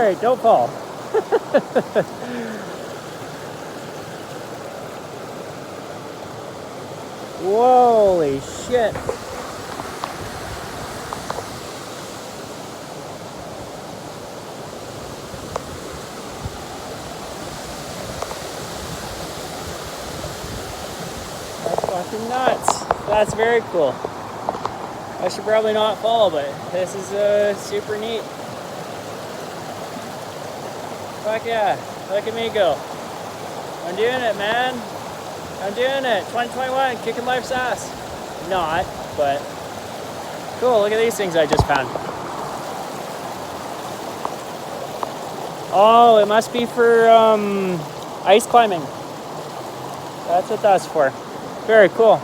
Alright, don't fall. Holy shit. That's fucking nuts. That's very cool. I should probably not fall, but this is super neat. Fuck yeah, look at me go. I'm doing it, man. I'm doing it. 2021, kicking life's ass. Not, but cool. Look at these things I just found. Oh, it must be for ice climbing. That's what that's for. Very cool.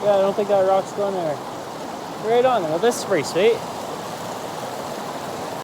Yeah, I don't think that rock's going there. Right on there. Well, this is pretty sweet.